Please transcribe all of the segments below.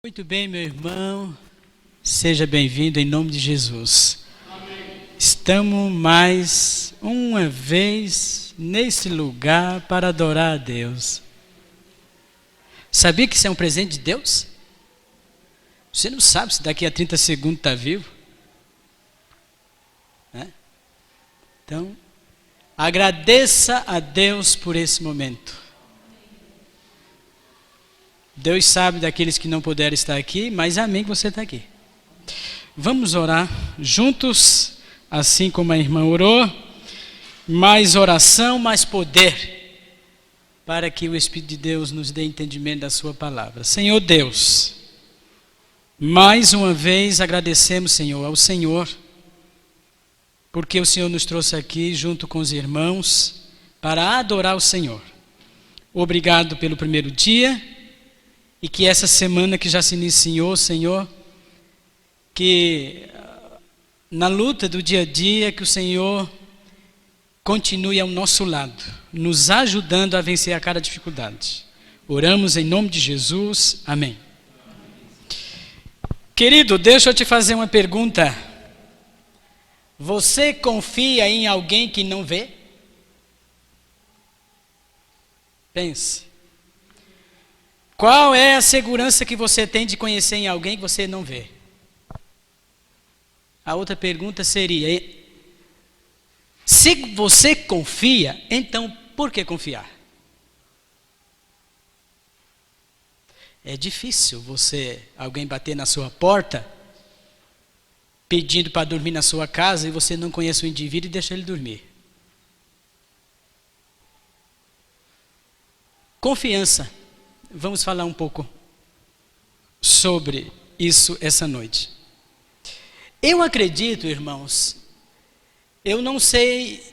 Muito bem, meu irmão, seja bem-vindo em nome de Jesus. Amém. Estamos mais uma vez nesse lugar para adorar a Deus. Sabia que isso é um presente de Deus? Você não sabe se daqui a 30 segundos está vivo? Então, agradeça a Deus por esse momento. Deus sabe daqueles que não puderam estar aqui, mas amém que você está aqui. Vamos orar juntos, assim como a irmã orou. Mais oração, mais poder, para que o Espírito de Deus nos dê entendimento da sua palavra. Senhor Deus, mais uma vez agradecemos, Senhor, ao Senhor, porque o Senhor nos trouxe aqui junto com os irmãos para adorar o Senhor. Obrigado pelo primeiro dia. E que essa semana que já se iniciou, Senhor, que na luta do dia a dia, que o Senhor continue ao nosso lado, nos ajudando a vencer a cada dificuldade. Oramos em nome de Jesus. Amém. Querido, deixa eu te fazer uma pergunta. Você confia em alguém que não vê? Pense. Qual é a segurança que você tem de conhecer em alguém que você não vê? A outra pergunta seria: se você confia, então por que confiar? É difícil alguém bater na sua porta, pedindo para dormir na sua casa, e você não conhece o indivíduo e deixa ele dormir. Confiança. Vamos falar um pouco sobre isso essa noite. Eu acredito, irmãos, eu não sei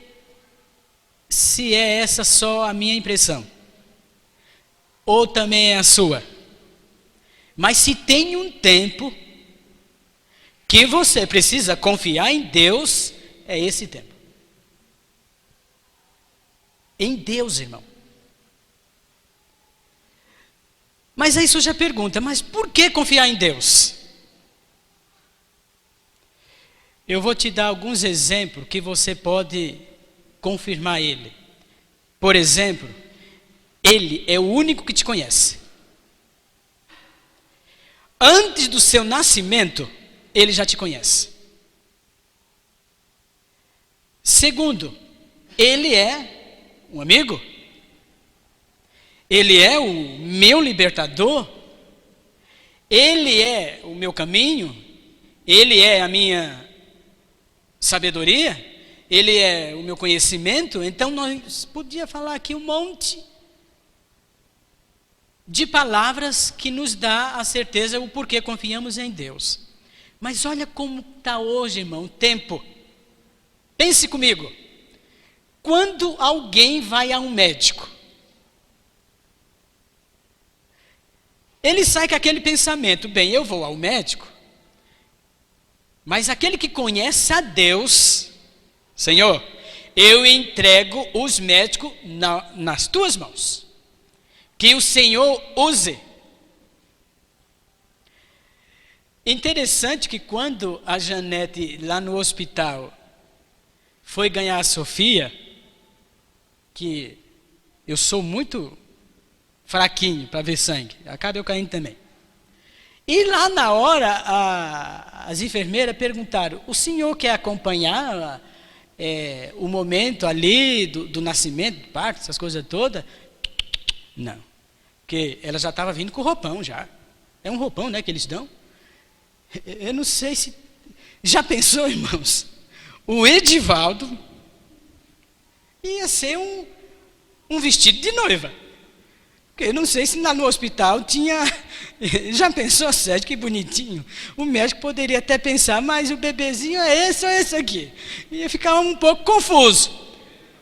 se é essa só a minha impressão, ou também é a sua, mas se tem um tempo que você precisa confiar em Deus, é esse tempo. Em Deus, irmão. Mas aí surge a pergunta, mas por que confiar em Deus? Eu vou te dar alguns exemplos que você pode confirmar ele. Por exemplo, Ele é o único que te conhece. Antes do seu nascimento, Ele já te conhece. Segundo, Ele é um amigo. Ele é o meu libertador, Ele é o meu caminho, Ele é a minha sabedoria, Ele é o meu conhecimento. Então nós podíamos falar aqui um monte de palavras que nos dá a certeza o porquê confiamos em Deus. Mas olha como está hoje, irmão, o tempo. Pense comigo, quando alguém vai a um médico, ele sai com aquele pensamento: bem, eu vou ao médico, mas aquele que conhece a Deus, Senhor, eu entrego os médicos nas tuas mãos, que o Senhor use. Interessante que quando a Janete, lá no hospital, foi ganhar a Sofia, que eu sou muito fraquinho para ver sangue, acaba eu caindo também. E lá na hora, as enfermeiras perguntaram: o senhor quer acompanhar o momento ali do nascimento, do parto, essas coisas todas? Não, porque ela já estava vindo com o roupão já. É um roupão, né, que eles dão. Eu não sei se... Já pensou, irmãos? O Edivaldo ia ser um vestido de noiva. Eu não sei se lá no hospital tinha... Já pensou, Sérgio, que bonitinho? O médico poderia até pensar: mas o bebezinho é esse ou esse aqui? Ia ficar um pouco confuso.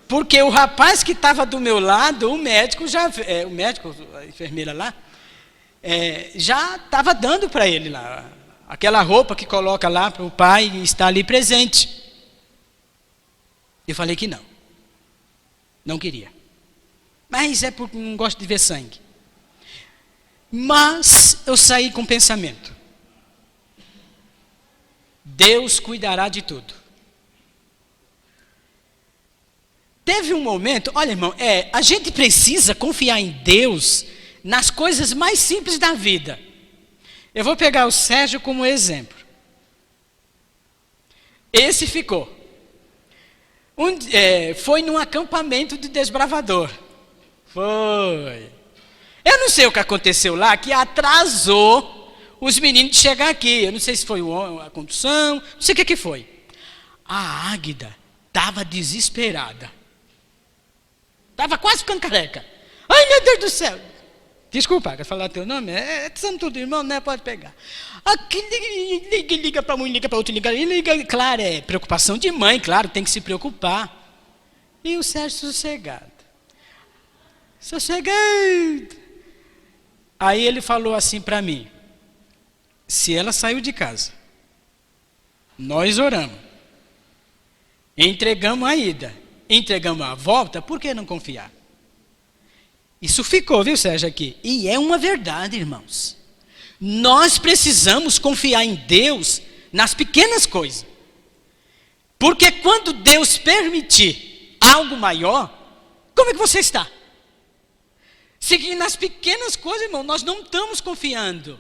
Porque o rapaz que estava do meu lado, o médico, a enfermeira lá, já estava dando para ele lá aquela roupa que coloca lá para o pai estar ali presente. Eu falei que não. Não queria. Mas é porque não gosto de ver sangue. Mas eu saí com o pensamento: Deus cuidará de tudo. Teve um momento, olha irmão, a gente precisa confiar em Deus nas coisas mais simples da vida. Eu vou pegar o Sérgio como exemplo. Esse ficou. Foi num acampamento de desbravador. Foi. Eu não sei o que aconteceu lá, que atrasou os meninos de chegar aqui. Eu não sei se foi a condução, não sei o que foi. A Águida estava desesperada. Estava quase ficando careca. Ai, meu Deus do céu. Desculpa, quer falar teu nome? Somos tudo irmão, né? Pode pegar. Aqui liga para um, liga para outro, liga. Claro, é preocupação de mãe, claro, tem que se preocupar. E o Sérgio sossegado. Sossegado. Aí ele falou assim para mim: se ela saiu de casa, nós oramos, entregamos a ida, entregamos a volta, por que não confiar? Isso ficou, viu, Sérgio, aqui. E é uma verdade, irmãos. Nós precisamos confiar em Deus nas pequenas coisas. Porque quando Deus permitir algo maior, como é que você está? Se nas pequenas coisas, irmão, nós não estamos confiando.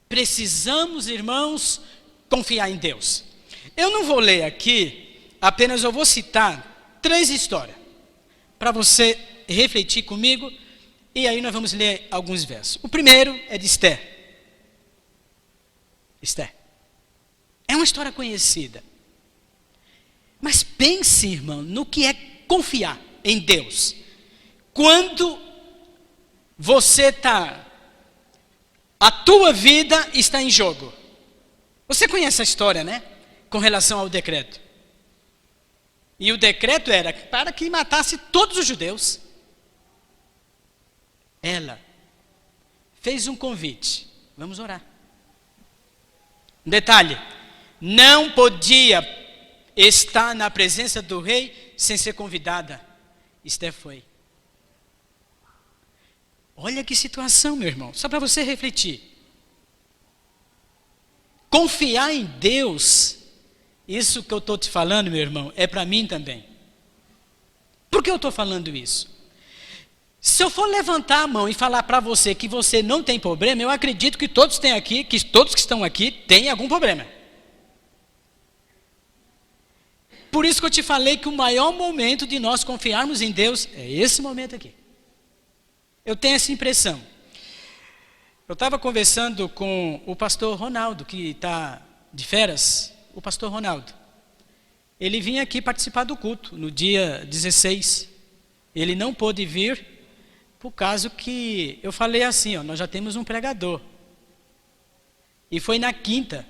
Precisamos, irmãos, confiar em Deus. Eu não vou ler aqui, apenas eu vou citar 3 histórias, para você refletir comigo, e aí nós vamos ler alguns versos. O primeiro é de Esther. Esther. É uma história conhecida. Mas pense, irmão, no que é confiar em Deus. Quando você a tua vida está em jogo. Você conhece a história, né? Com relação ao decreto. E o decreto era para que matasse todos os judeus. Ela fez um convite. Vamos orar. Um detalhe: não podia estar na presença do rei sem ser convidada. Esther foi. Olha que situação, meu irmão, só para você refletir. Confiar em Deus, isso que eu estou te falando, meu irmão, é para mim também. Por que eu estou falando isso? Se eu for levantar a mão e falar para você que você não tem problema, eu acredito que todos têm aqui, que todos que estão aqui têm algum problema. Por isso que eu te falei que o maior momento de nós confiarmos em Deus é esse momento aqui. Eu tenho essa impressão. Eu estava conversando com o pastor Ronaldo, que está de férias. O pastor Ronaldo. Ele vinha aqui participar do culto no dia 16. Ele não pôde vir, por causa que eu falei assim, nós já temos um pregador. E foi na quinta.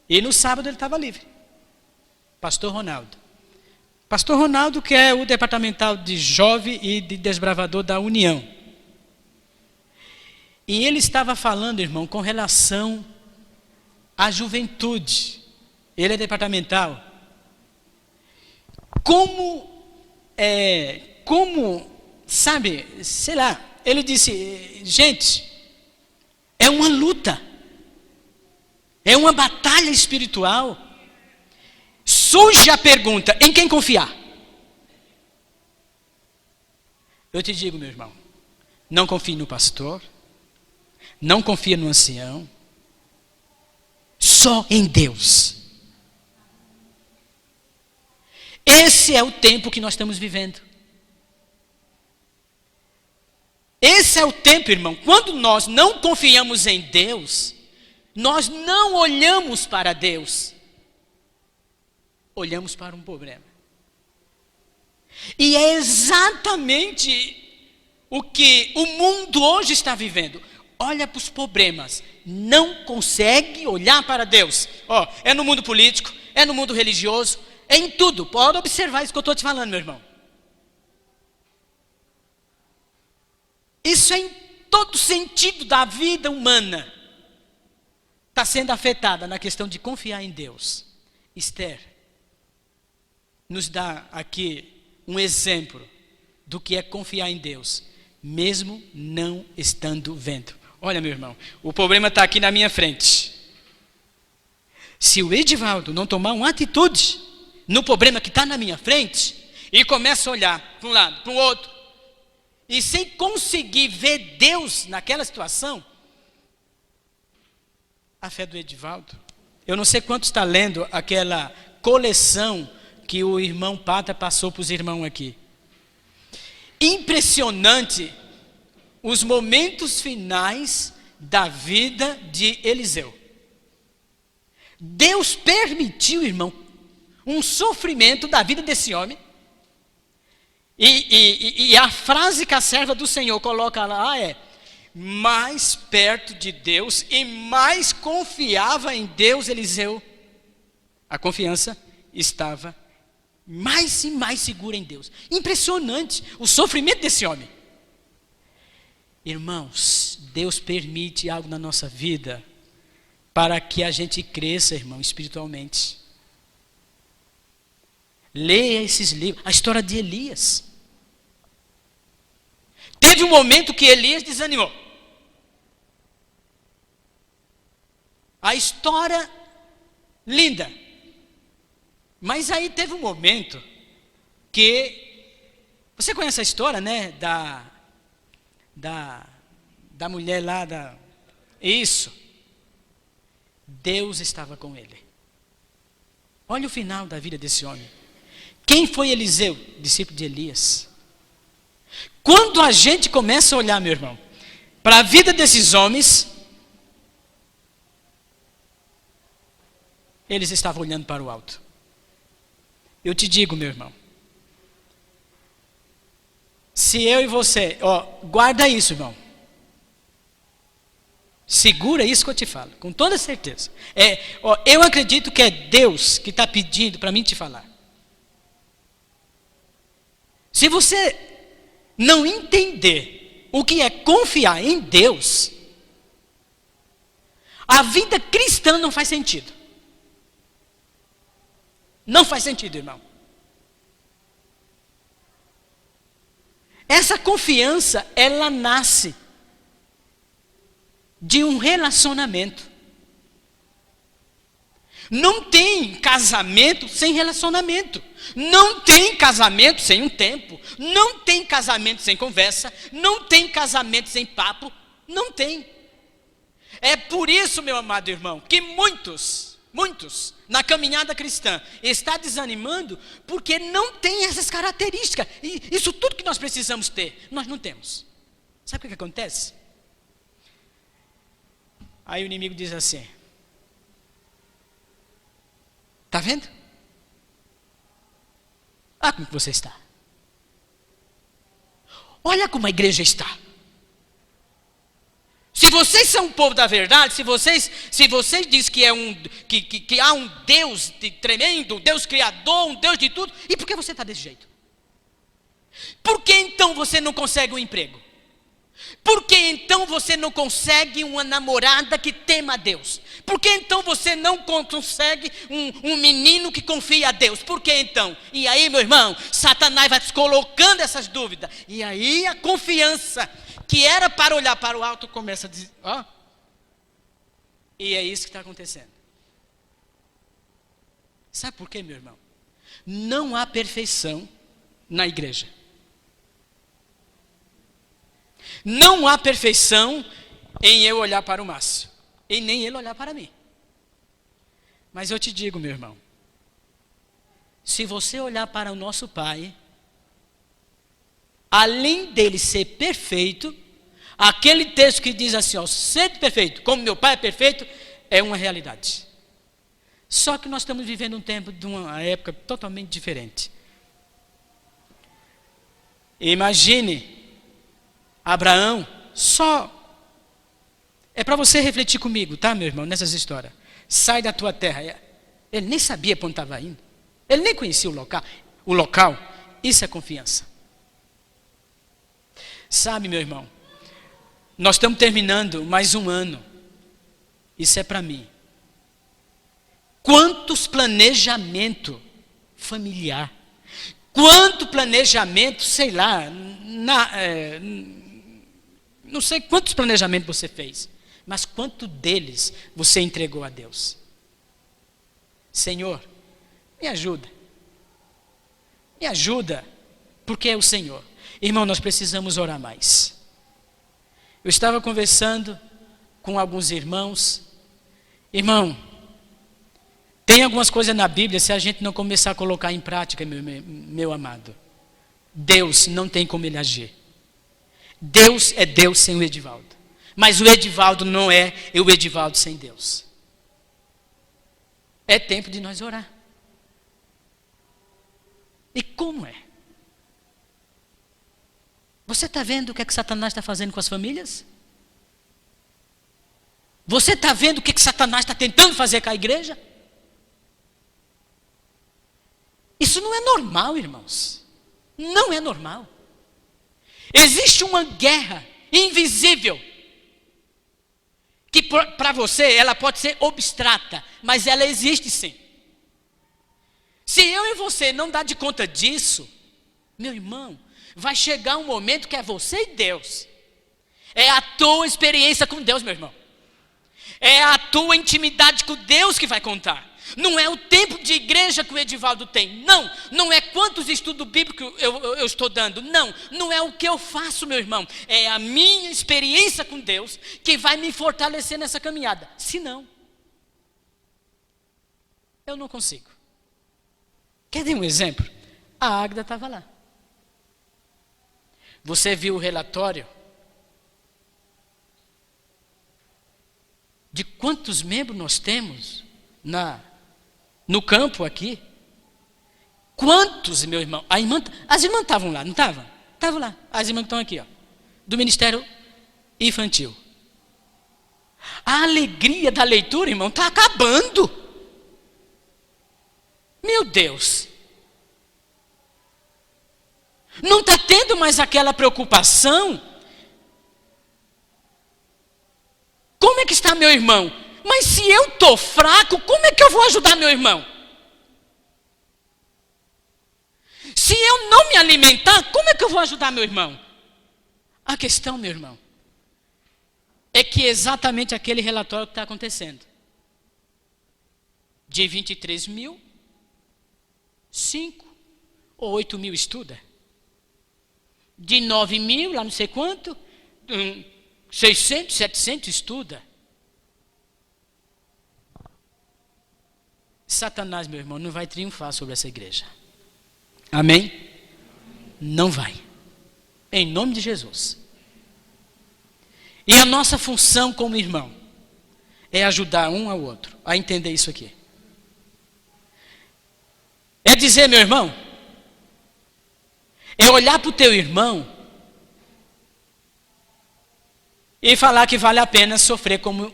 E no sábado ele estava livre. Pastor Ronaldo. Pastor Ronaldo, que é o departamental de jovem e de desbravador da União. E ele estava falando, irmão, com relação à juventude. Ele é departamental. Sabe, sei lá, ele disse: gente, é uma luta. É uma batalha espiritual. Surge a pergunta: em quem confiar? Eu te digo, meu irmão, não confie no pastor, não confie no ancião, só em Deus. Esse é o tempo que nós estamos vivendo. Esse é o tempo, irmão, quando nós não confiamos em Deus, nós não olhamos para Deus, olhamos para um problema. E é exatamente o que o mundo hoje está vivendo. Olha para os problemas, não consegue olhar para Deus. É no mundo político, é no mundo religioso, é em tudo. Pode observar isso que eu estou te falando, meu irmão. Isso é em todo sentido da vida humana. Está sendo afetada na questão de confiar em Deus. Esther nos dá aqui um exemplo do que é confiar em Deus. mesmo não estando vendo. Olha, meu irmão, o problema está aqui na minha frente. Se o Edivaldo não tomar uma atitude no problema que está na minha frente, e começa a olhar para um lado, para o outro, e sem conseguir ver Deus naquela situação, a fé do Edivaldo, eu não sei quanto está lendo aquela coleção que o irmão Pata passou para os irmãos aqui. Impressionante os momentos finais da vida de Eliseu. Deus permitiu, irmão, um sofrimento da vida desse homem. E a frase que a serva do Senhor coloca lá é: mais perto de Deus e mais confiava em Deus Eliseu. A confiança estava mais e mais segura em Deus. Impressionante o sofrimento desse homem. Irmãos, Deus permite algo na nossa vida para que a gente cresça, irmão, espiritualmente. Leia esses livros, a história de Elias. Teve um momento que Elias desanimou. A história linda. Mas aí teve um momento que, você conhece a história, né, da mulher lá, isso. Deus estava com ele. Olha o final da vida desse homem. Quem foi Eliseu? Discípulo de Elias. Quando a gente começa a olhar, meu irmão, para a vida desses homens, eles estavam olhando para o alto. Eu te digo, meu irmão, se eu e você, guarda isso, irmão. Segura isso que eu te falo, com toda certeza. Eu acredito que é Deus que está pedindo para mim te falar. Se você não entender o que é confiar em Deus, a vida cristã não faz sentido. Não faz sentido, irmão. Essa confiança, ela nasce de um relacionamento. Não tem casamento sem relacionamento. Não tem casamento sem um tempo. Não tem casamento sem conversa. Não tem casamento sem papo. Não tem. É por isso, meu amado irmão, que muitos, na caminhada cristã, está desanimando porque não tem essas características. E isso tudo que nós precisamos ter, nós não temos. Sabe o que acontece? Aí o inimigo diz assim: está vendo? Olha como você está. Olha como a igreja está. Se vocês são o povo da verdade, se vocês dizem que há um Deus tremendo, um Deus criador, um Deus de tudo, e por que você está desse jeito? Por que então você não consegue um emprego? Por que então você não consegue uma namorada que tema a Deus? Por que então você não consegue um menino que confia a Deus? Por que então? E aí, meu irmão, Satanás vai te colocando essas dúvidas. E aí a confiança que era para olhar para o alto começa a dizer, e é isso que está acontecendo. Sabe por quê, meu irmão? Não há perfeição na igreja. Não há perfeição em eu olhar para o Márcio, e nem ele olhar para mim. Mas eu te digo, meu irmão, se você olhar para o nosso Pai, além dele ser perfeito, aquele texto que diz assim, sede perfeito, como meu Pai é perfeito, é uma realidade. Só que nós estamos vivendo um tempo de uma época totalmente diferente. Imagine Abraão, é para você refletir comigo, tá, meu irmão, nessas histórias. Sai da tua terra. Ele nem sabia para onde estava indo. Ele nem conhecia o local. Isso é confiança. Sabe, meu irmão, nós estamos terminando mais um ano. Isso é para mim. Quantos planejamento familiar, quanto planejamento, sei lá, não sei quantos planejamentos você fez, mas quanto deles você entregou a Deus? Senhor, me ajuda. Me ajuda, porque é o Senhor. Irmão, nós precisamos orar mais. Eu estava conversando com alguns irmãos. Irmão, tem algumas coisas na Bíblia, se a gente não começar a colocar em prática, meu amado, Deus não tem como ele agir. Deus é Deus sem o Edivaldo. Mas o Edivaldo não é o Edivaldo sem Deus. É tempo de nós orar. E como é? Você está vendo o que é que Satanás está fazendo com as famílias? Você está vendo o que é que Satanás está tentando fazer com a igreja? Isso não é normal, irmãos. Não é normal. Existe uma guerra invisível que para você ela pode ser abstrata, mas ela existe sim. Se eu e você não dar de conta disso, meu irmão, vai chegar um momento que é você e Deus. É a tua experiência com Deus, meu irmão. É a tua intimidade com Deus que vai contar. Não é o tempo de igreja que o Edivaldo tem. Não é quantos estudos bíblicos eu estou dando. Não é o que eu faço, meu irmão. É a minha experiência com Deus que vai me fortalecer nessa caminhada. Se não, eu não consigo. Quer dar um exemplo? A Águida estava lá. Você viu o relatório de quantos membros nós temos no campo aqui? Quantos, meu irmão? As irmãs estavam lá, não estavam? Estavam lá. As irmãs que estão aqui, ó, do Ministério Infantil. A alegria da leitura, irmão, está acabando. Meu Deus. Não está tendo mais aquela preocupação. Como é que está meu irmão? Mas se eu estou fraco, como é que eu vou ajudar meu irmão? Se eu não me alimentar, como é que eu vou ajudar meu irmão? A questão, meu irmão, é que exatamente aquele relatório que está acontecendo. De 23 mil, 5 ou 8 mil estuda. De 9 mil, lá não sei quanto, 600, 700 estuda. Satanás, meu irmão, não vai triunfar sobre essa igreja. Amém? Não vai. Em nome de Jesus. E a nossa função como irmão é ajudar um ao outro a entender isso aqui. É dizer, meu irmão, é olhar para o teu irmão e falar que vale a pena sofrer como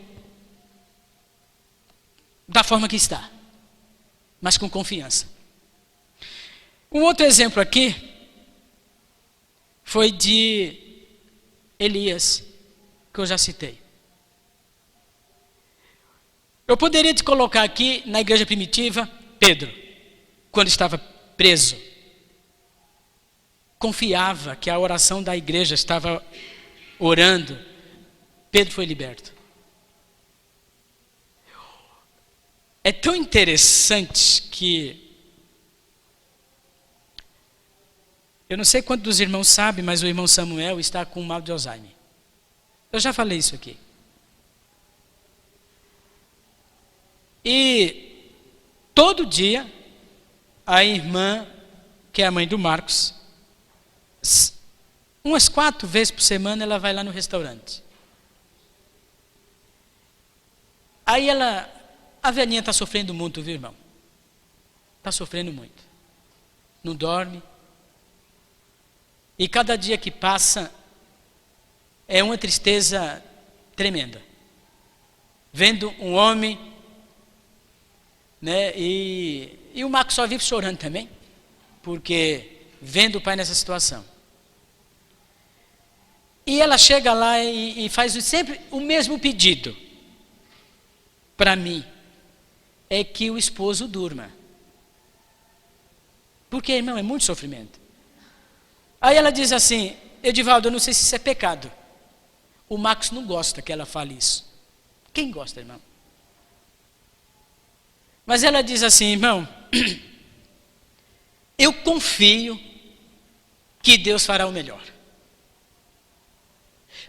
da forma que está, mas com confiança. Um outro exemplo aqui foi de Elias, que eu já citei. Eu poderia te colocar aqui na igreja primitiva, Pedro, quando estava preso, confiava que a oração da igreja estava orando, Pedro foi liberto. É tão interessante que eu não sei quantos dos irmãos sabem, mas o irmão Samuel está com mal de Alzheimer. Eu já falei isso aqui. E todo dia a irmã, que é a mãe do Marcos, umas 4 vezes por semana ela vai lá no restaurante. Aí a velhinha está sofrendo muito, viu, irmão? Está sofrendo muito. Não dorme. E cada dia que passa é uma tristeza tremenda. Vendo um homem, né? E o Marcos só vive chorando também, porque vendo o pai nessa situação. E ela chega lá e faz sempre o mesmo pedido. Para mim, é que o esposo durma. Porque, irmão, é muito sofrimento. Aí ela diz assim, Edivaldo, eu não sei se isso é pecado, O Marcos não gosta que ela fale isso. Quem gosta, irmão? Mas ela diz assim, irmão, eu confio que Deus fará o melhor.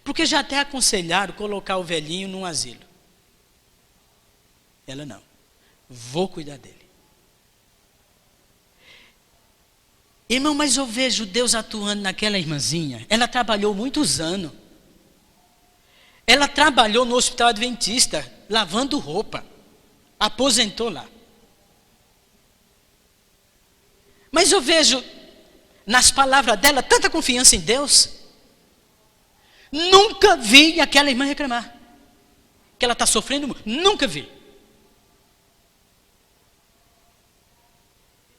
Porque já até aconselharam colocar o velhinho num asilo. Ela não. Vou cuidar dele. Irmão, mas eu vejo Deus atuando naquela irmãzinha. Ela trabalhou muitos anos. Ela trabalhou no hospital adventista, lavando roupa. Aposentou lá. Mas eu vejo nas palavras dela tanta confiança em Deus. Nunca vi aquela irmã reclamar que ela está sofrendo muito. Nunca vi.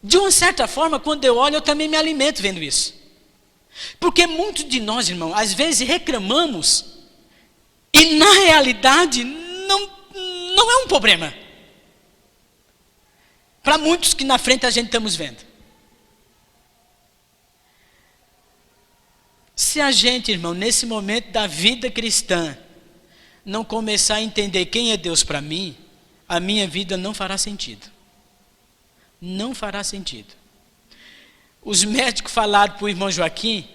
De uma certa forma, quando eu olho, eu também me alimento vendo isso. Porque muitos de nós, irmão, às vezes reclamamos e na realidade não é um problema. Para muitos que na frente a gente estamos vendo. Se a gente, irmão, nesse momento da vida cristã, não começar a entender quem é Deus para mim, a minha vida não fará sentido. Não fará sentido. Os médicos falaram para o irmão Joaquim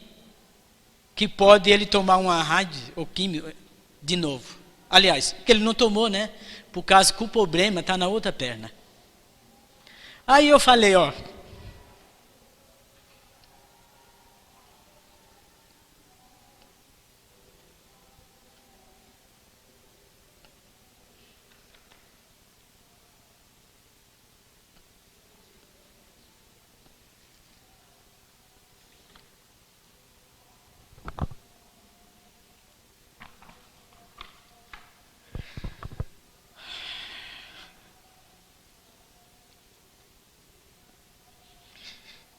que pode ele tomar uma rádio ou química de novo. Aliás, que ele não tomou, né? Por causa que o problema está na outra perna. Aí eu falei, ó.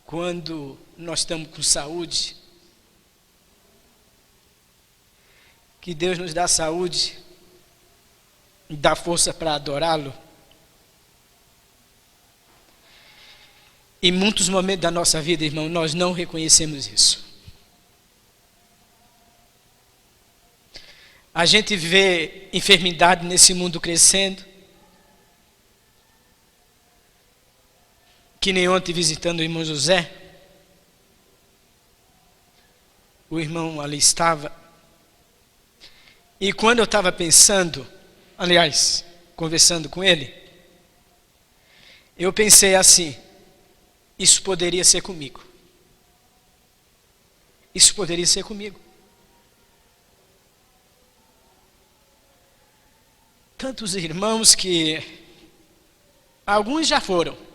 Quando nós estamos com saúde, que Deus nos dá saúde e dá força para adorá-lo. Em muitos momentos da nossa vida, irmão, nós não reconhecemos isso. A gente vê enfermidade nesse mundo crescendo. Que nem ontem visitando o irmão José. O irmão ali estava. E quando eu estava pensando, aliás, conversando com ele, eu pensei assim, isso poderia ser comigo. Isso poderia ser comigo. Tantos irmãos que alguns já foram,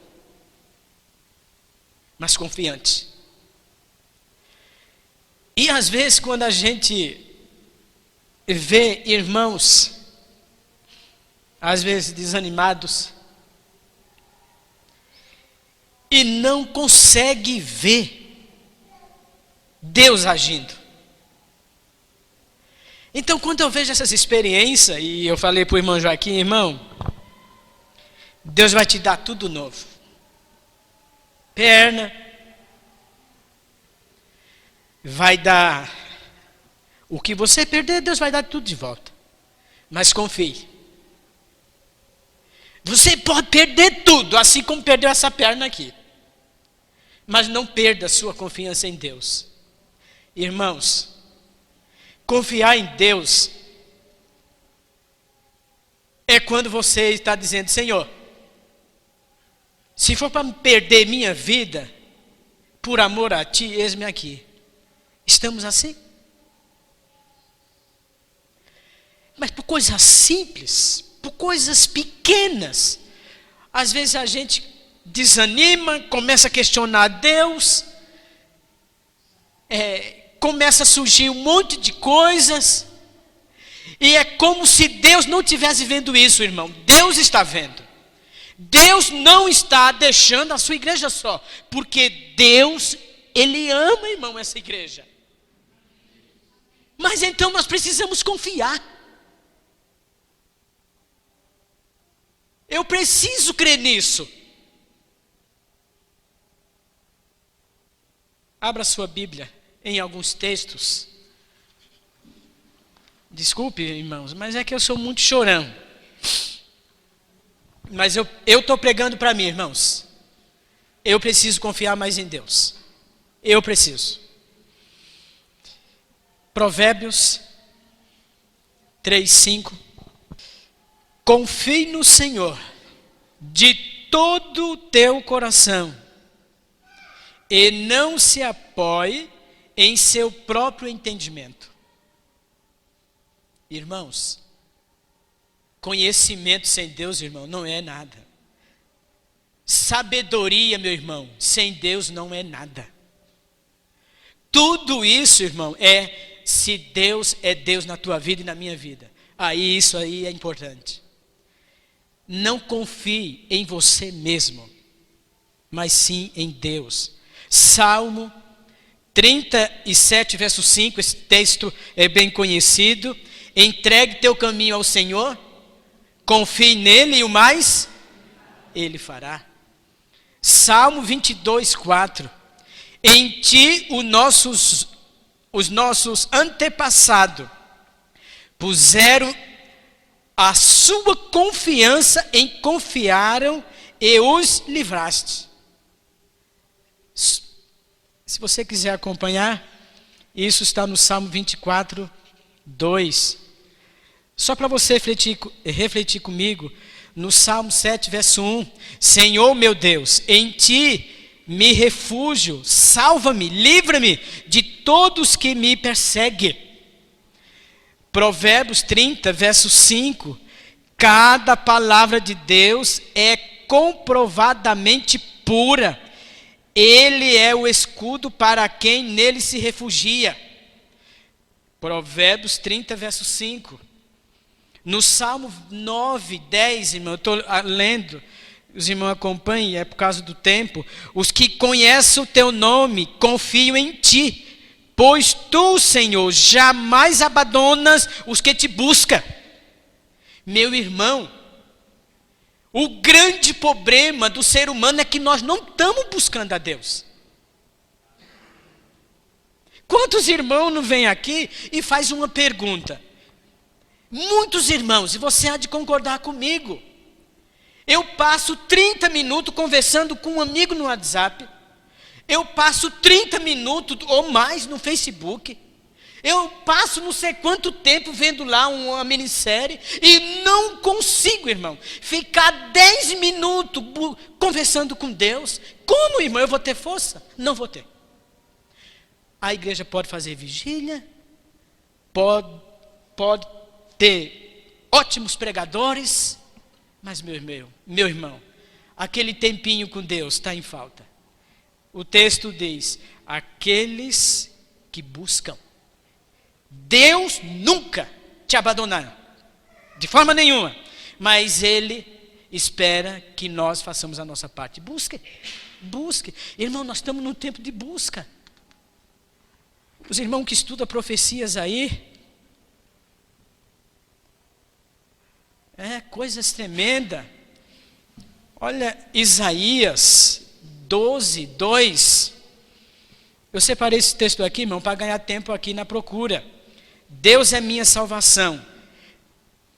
mas confiantes. E às vezes quando a gente vê irmãos, às vezes desanimados, e não consegue ver Deus agindo. Então quando eu vejo essas experiências, e eu falei para o irmão Joaquim, irmão, Deus vai te dar tudo novo. Perna, vai dar o que você perder, Deus vai dar tudo de volta. Mas confie. Você pode perder tudo, assim como perdeu essa perna aqui. Mas não perda a sua confiança em Deus. Irmãos, confiar em Deus é quando você está dizendo, Senhor, se for para perder minha vida, por amor a ti, eis-me aqui. Estamos assim? Mas por coisas simples, por coisas pequenas, às vezes a gente desanima, começa a questionar Deus, começa a surgir um monte de coisas, e é como se Deus não estivesse vendo isso, irmão. Deus está vendo. Deus não está deixando a sua igreja só, porque Deus, Ele ama, irmão, essa igreja. Mas então nós precisamos confiar. Eu preciso crer nisso. Abra sua Bíblia em alguns textos. Desculpe, irmãos, mas é que eu sou muito chorão. Mas eu estou pregando para mim, irmãos. Eu preciso confiar mais em Deus. Eu preciso. Provérbios 3:5. Confie no Senhor de todo o teu coração e não se apoie em seu próprio entendimento. Irmãos, conhecimento sem Deus, irmão, não é nada. Sabedoria, meu irmão, sem Deus não é nada. Tudo isso, irmão, se Deus é Deus na tua vida e na minha vida. Aí isso aí é importante. Não confie em você mesmo, mas sim em Deus. Salmo 37, verso 5, esse texto é bem conhecido. Entregue teu caminho ao Senhor, confie nele e o mais Ele fará. Salmo 22, 4. Em ti os nossos antepassados puseram a sua confiança em confiaram e os livraste. Se você quiser acompanhar, isso está no Salmo 24, 2. Só para você refletir comigo, no Salmo 7, verso 1. Senhor meu Deus, em ti me refúgio, salva-me, livra-me de todos que me perseguem. Provérbios 30, verso 5. Cada palavra de Deus é comprovadamente pura. Ele é o escudo para quem nele se refugia. Provérbios 30, verso 5. No Salmo 9, 10, irmão, eu estou lendo, os irmãos acompanhem, é por causa do tempo. Os que conhecem o teu nome confiam em ti, pois tu, Senhor, jamais abandonas os que te buscam. Meu irmão, o grande problema do ser humano é que nós não estamos buscando a Deus. Quantos irmãos não vêm aqui e faz uma pergunta? Muitos irmãos, e você há de concordar comigo. Eu passo 30 minutos conversando com um amigo no WhatsApp. Eu passo 30 minutos ou mais no Facebook. Eu passo não sei quanto tempo vendo lá uma minissérie e não consigo, irmão, ficar 10 minutos conversando com Deus. Como, irmão, eu vou ter força? Não vou ter. A igreja pode fazer vigília, pode ter ótimos pregadores, mas meu irmão, aquele tempinho com Deus está em falta. O texto diz, aqueles que buscam. Deus nunca te abandonará, de forma nenhuma, mas Ele espera que nós façamos a nossa parte. Busque. Irmão, nós estamos num tempo de busca. Os irmãos que estudam profecias aí, coisas tremendas. Olha, Isaías 12, 2. Eu separei esse texto aqui, irmão, para ganhar tempo aqui na procura. Deus é minha salvação.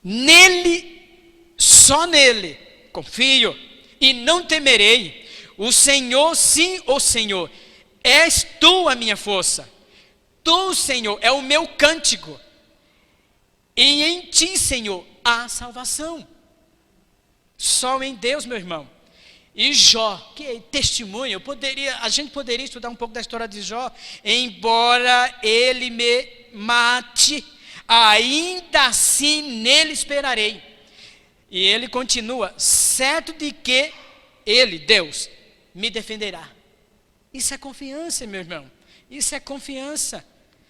Nele, só nele, confio e não temerei. O Senhor, sim, o Senhor, és tu a minha força. Tu, Senhor, é o meu cântico. E em ti, Senhor, há salvação. Só em Deus, meu irmão. E Jó, que testemunho, a gente poderia estudar um pouco da história de Jó. Embora ele me mate, ainda assim nele esperarei. E ele continua, certo de que ele, Deus, me defenderá. Isso é confiança, meu irmão. Isso é confiança.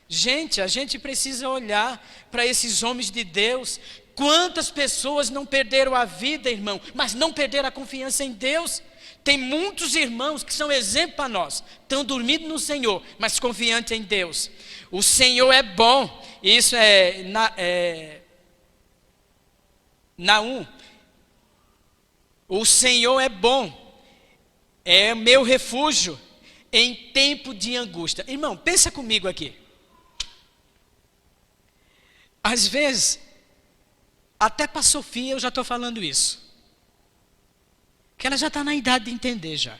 Gente, a gente precisa olhar para esses homens de Deus. Quantas pessoas não perderam a vida, irmão, mas não perderam a confiança em Deus? Tem muitos irmãos que são exemplo para nós. Estão dormindo no Senhor, mas confiantes em Deus. O Senhor é bom. Isso é Naum. O Senhor é bom. É meu refúgio em tempo de angústia. Irmão, pensa comigo aqui. Às vezes, até para a Sofia eu já estou falando isso. Que ela já está na idade de entender já.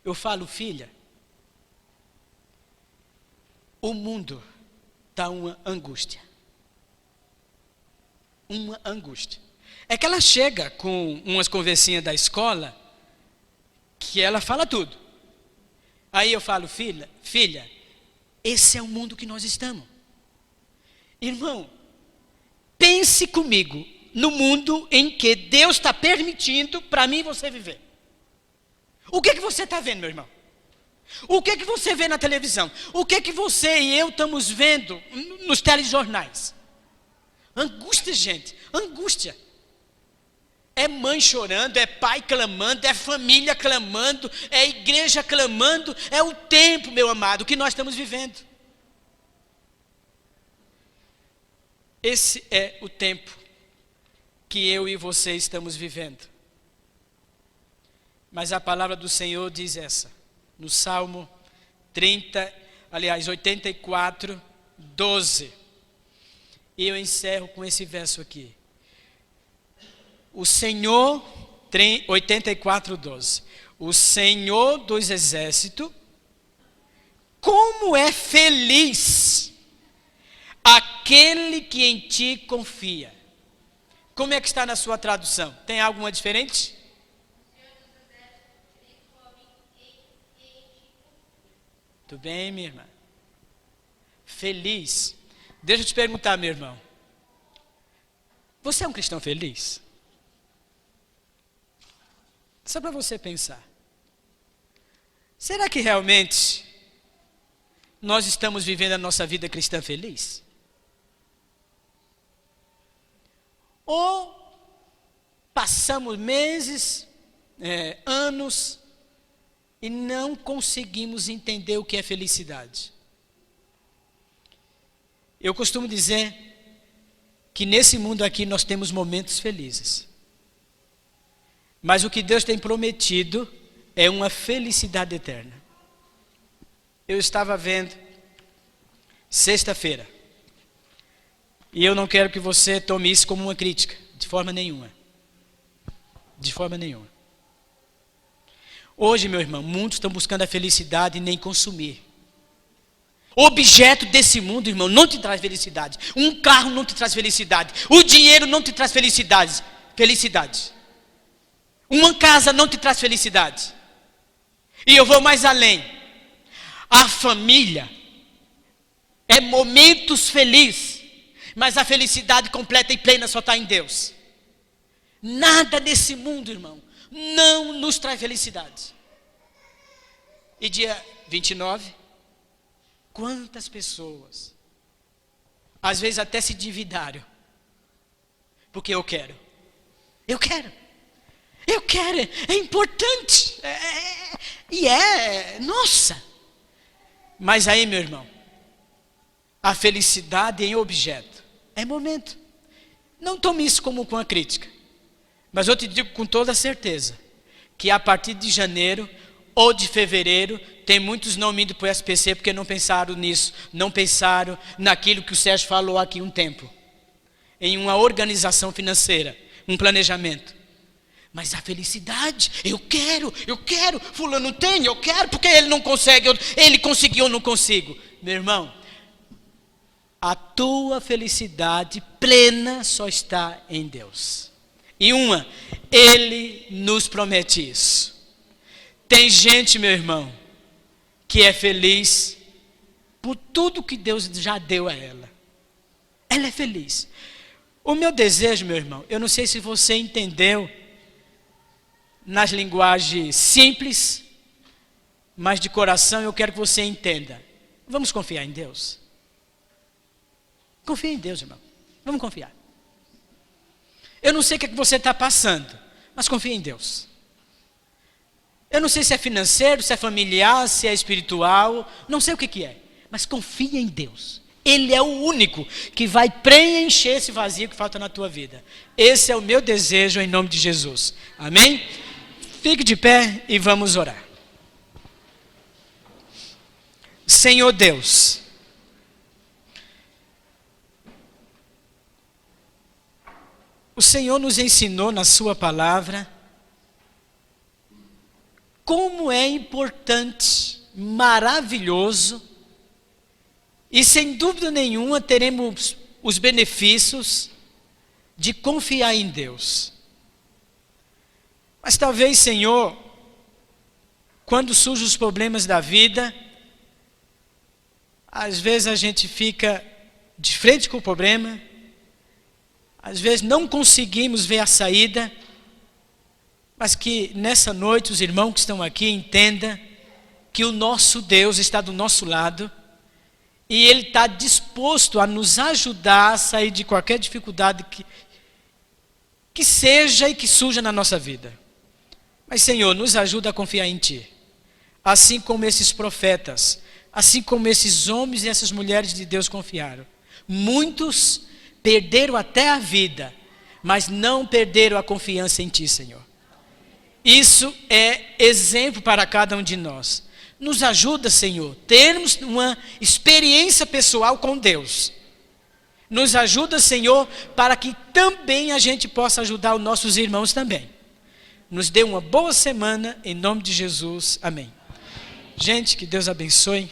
Eu falo, filha, o mundo está uma angústia. Uma angústia. É que ela chega com umas conversinhas da escola, que ela fala tudo. Aí eu falo, filha, esse é o mundo que nós estamos. Irmão, pense comigo no mundo em que Deus está permitindo para mim e você viver. O que você está vendo, meu irmão? O que você vê na televisão? O que você e eu estamos vendo nos telejornais? Angústia, gente, angústia. É mãe chorando, é pai clamando, é família clamando, é igreja clamando, é o tempo, meu amado, que nós estamos vivendo. Esse é o tempo que eu e você estamos vivendo. Mas a palavra do Senhor diz essa, no Salmo 84, 12. E eu encerro com esse verso aqui. O Senhor, 84, 12. O Senhor dos exércitos, como é feliz aquele que em ti confia. Como é que está na sua tradução? Tem alguma diferente? Tudo bem, minha irmã? Feliz. Deixa eu te perguntar, meu irmão. Você é um cristão feliz? Só para você pensar. Será que realmente nós estamos vivendo a nossa vida cristã feliz? Ou passamos meses, anos, e não conseguimos entender o que é felicidade? Eu costumo dizer que nesse mundo aqui nós temos momentos felizes. Mas o que Deus tem prometido é uma felicidade eterna. Eu estava vendo sexta-feira. E eu não quero que você tome isso como uma crítica, de forma nenhuma. De forma nenhuma. Hoje, meu irmão, muitos estão buscando a felicidade e nem consumir. O objeto desse mundo, irmão, não te traz felicidade. Um carro não te traz felicidade. O dinheiro não te traz felicidade. Uma casa não te traz felicidade. E eu vou mais além. A família é momentos felizes, mas a felicidade completa e plena só está em Deus. Nada nesse mundo, irmão, não nos traz felicidade. E dia 29, quantas pessoas, às vezes até se endividaram, porque eu quero, é importante, nossa. Mas aí, meu irmão, a felicidade em objeto é momento. Não tome isso como uma crítica, mas eu te digo com toda certeza, que a partir de janeiro ou de fevereiro, tem muitos não indo para o SPC porque não pensaram nisso, não pensaram naquilo que o Sérgio falou aqui um tempo, em uma organização financeira, um planejamento. Mas a felicidade, eu quero, fulano tem, eu quero, porque ele não consegue, ele conseguiu, eu não consigo. Meu irmão, a tua felicidade plena só está em Deus. E Ele nos promete isso. Tem gente, meu irmão, que é feliz por tudo que Deus já deu a ela. Ela é feliz. O meu desejo, meu irmão, eu não sei se você entendeu, nas linguagens simples, mas de coração eu quero que você entenda. Vamos confiar em Deus. Confia em Deus, irmão. Vamos confiar. Eu não sei o que você está passando, mas confia em Deus. Eu não sei se é financeiro, se é familiar, se é espiritual, não sei o que é, mas confia em Deus. Ele é o único que vai preencher esse vazio que falta na tua vida. Esse é o meu desejo em nome de Jesus. Amém? Fique de pé e vamos orar. Senhor Deus, O Senhor nos ensinou na sua palavra como é importante, maravilhoso, e sem dúvida nenhuma teremos os benefícios de confiar em Deus. Mas talvez, Senhor, quando surgem os problemas da vida, às vezes a gente fica de frente com o problema, às vezes não conseguimos ver a saída, mas que nessa noite os irmãos que estão aqui entendam que o nosso Deus está do nosso lado e Ele está disposto a nos ajudar a sair de qualquer dificuldade que seja e que surja na nossa vida. Mas, Senhor, nos ajuda a confiar em Ti. Assim como esses profetas, assim como esses homens e essas mulheres de Deus confiaram. Muitos perderam até a vida, mas não perderam a confiança em Ti, Senhor. Isso é exemplo para cada um de nós. Nos ajuda, Senhor, termos uma experiência pessoal com Deus. Nos ajuda, Senhor, para que também a gente possa ajudar os nossos irmãos também. Nos dê uma boa semana, em nome de Jesus. Amém. Gente, que Deus abençoe.